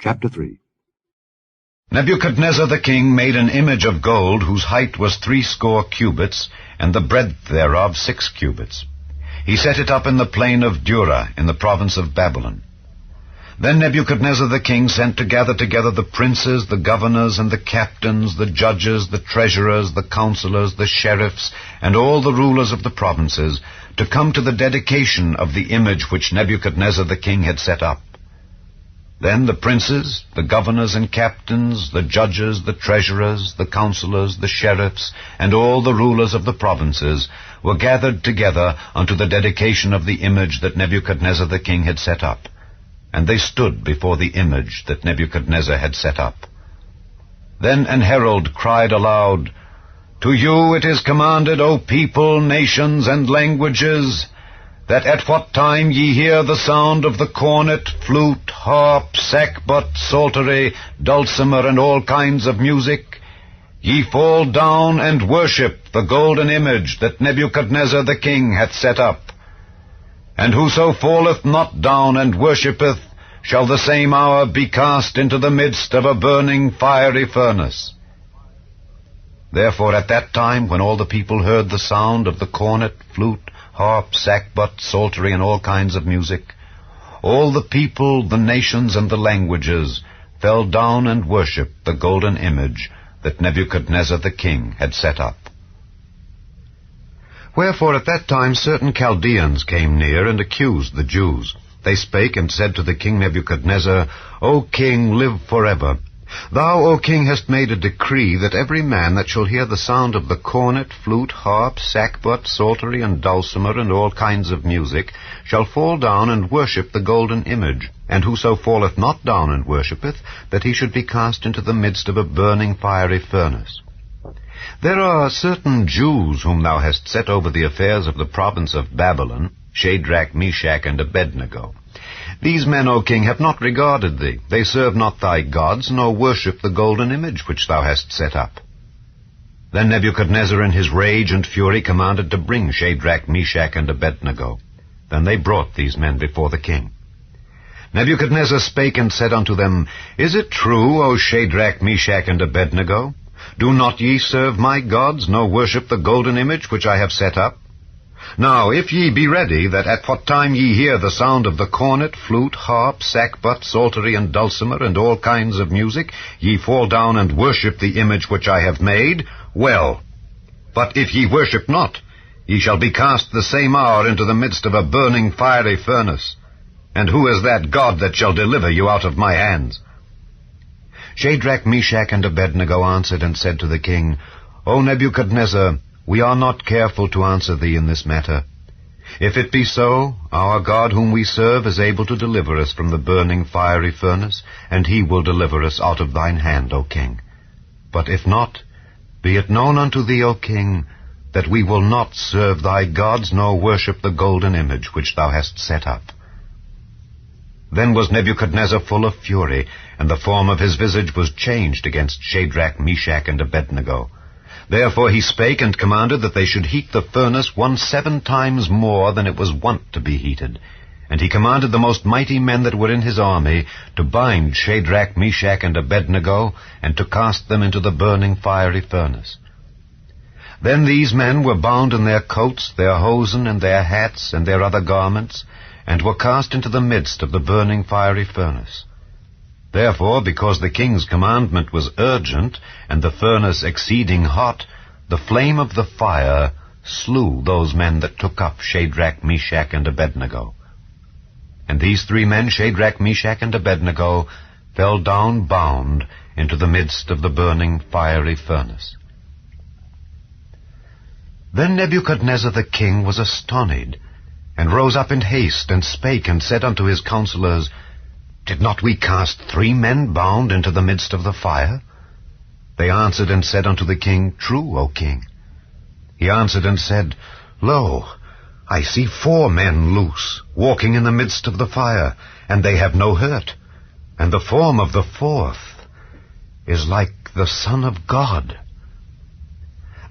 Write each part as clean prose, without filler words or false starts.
Chapter 3. Nebuchadnezzar the king made an image of gold whose height was 60 cubits, and the breadth thereof 6 cubits. He set it up in the plain of Dura, in the province of Babylon. Then Nebuchadnezzar the king sent to gather together the princes, the governors, and the captains, the judges, the treasurers, the counselors, the sheriffs, and all the rulers of the provinces, to come to the dedication of the image which Nebuchadnezzar the king had set up. Then the princes, the governors and captains, the judges, the treasurers, the counselors, the sheriffs, and all the rulers of the provinces were gathered together unto the dedication of the image that Nebuchadnezzar the king had set up. And they stood before the image that Nebuchadnezzar had set up. Then an herald cried aloud, "To you it is commanded, O people, nations, and languages, that at what time ye hear the sound of the cornet, flute, harp, sackbut, psaltery, dulcimer, and all kinds of music, ye fall down and worship the golden image that Nebuchadnezzar the king hath set up. And whoso falleth not down and worshippeth shall the same hour be cast into the midst of a burning fiery furnace." Therefore at that time, when all the people heard the sound of the cornet, flute, harp, sackbut, psaltery, and all kinds of music, all the people, the nations, and the languages fell down and worshipped the golden image that Nebuchadnezzar the king had set up. Wherefore at that time certain Chaldeans came near and accused the Jews. They spake and said to the king Nebuchadnezzar, "O king, live forever. Thou, O king, hast made a decree that every man that shall hear the sound of the cornet, flute, harp, sackbut, psaltery, and dulcimer, and all kinds of music, shall fall down and worship the golden image, and whoso falleth not down and worshippeth, that he should be cast into the midst of a burning fiery furnace. There are certain Jews whom thou hast set over the affairs of the province of Babylon, Shadrach, Meshach, and Abednego. These men, O king, have not regarded thee. They serve not thy gods, nor worship the golden image which thou hast set up." Then Nebuchadnezzar in his rage and fury commanded to bring Shadrach, Meshach, and Abednego. Then they brought these men before the king. Nebuchadnezzar spake and said unto them, "Is it true, O Shadrach, Meshach, and Abednego? Do not ye serve my gods, nor worship the golden image which I have set up? Now, if ye be ready, that at what time ye hear the sound of the cornet, flute, harp, sackbut, psaltery, and dulcimer, and all kinds of music, ye fall down and worship the image which I have made, well. But if ye worship not, ye shall be cast the same hour into the midst of a burning fiery furnace. And who is that God that shall deliver you out of my hands?" Shadrach, Meshach, and Abednego answered and said to the king, "O Nebuchadnezzar, we are not careful to answer thee in this matter. If it be so, our God whom we serve is able to deliver us from the burning fiery furnace, and he will deliver us out of thine hand, O king. But if not, be it known unto thee, O king, that we will not serve thy gods, nor worship the golden image which thou hast set up." Then was Nebuchadnezzar full of fury, and the form of his visage was changed against Shadrach, Meshach, and Abednego. Therefore he spake and commanded that they should heat the furnace 7 times more than it was wont to be heated. And he commanded the most mighty men that were in his army to bind Shadrach, Meshach, and Abednego, and to cast them into the burning fiery furnace. Then these men were bound in their coats, their hosen, and their hats, and their other garments, and were cast into the midst of the burning fiery furnace. Therefore, because the king's commandment was urgent, and the furnace exceeding hot, the flame of the fire slew those men that took up Shadrach, Meshach, and Abednego. And these 3 men, Shadrach, Meshach, and Abednego, fell down bound into the midst of the burning fiery furnace. Then Nebuchadnezzar the king was astonied, and rose up in haste, and spake and said unto his counselors, "Did not we cast 3 men bound into the midst of the fire?" They answered and said unto the king, "True, O king." He answered and said, "Lo, I see 4 men loose, walking in the midst of the fire, and they have no hurt. And the form of the 4th is like the Son of God."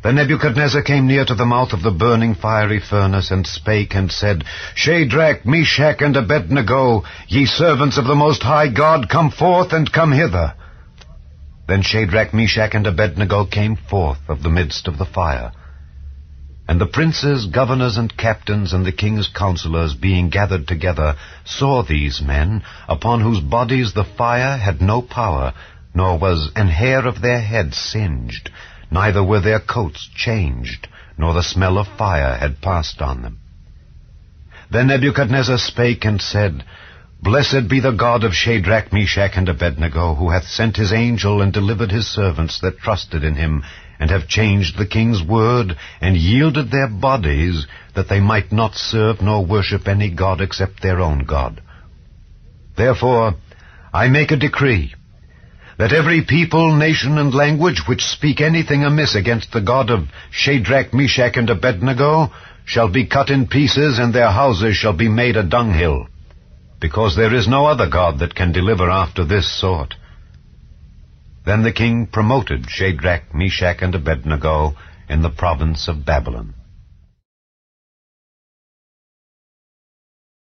Then Nebuchadnezzar came near to the mouth of the burning fiery furnace, and spake and said, Shadrach, Meshach, and Abednego, ye servants of the Most High God, come forth and come hither. Then Shadrach, Meshach, and Abednego came forth of the midst of the fire. And the princes, governors, and captains, and the king's counselors, being gathered together, saw these men, upon whose bodies the fire had no power, nor was an hair of their head singed, neither were their coats changed, nor the smell of fire had passed on them. Then Nebuchadnezzar spake and said, Blessed be the God of Shadrach, Meshach, and Abednego, who hath sent his angel and delivered his servants that trusted in him, and have changed the king's word, and yielded their bodies, that they might not serve nor worship any god except their own God. Therefore I make a decree, that every people, nation, and language which speak anything amiss against the God of Shadrach, Meshach, and Abednego shall be cut in pieces, and their houses shall be made a dunghill, because there is no other God that can deliver after this sort. Then the king promoted Shadrach, Meshach, and Abednego in the province of Babylon.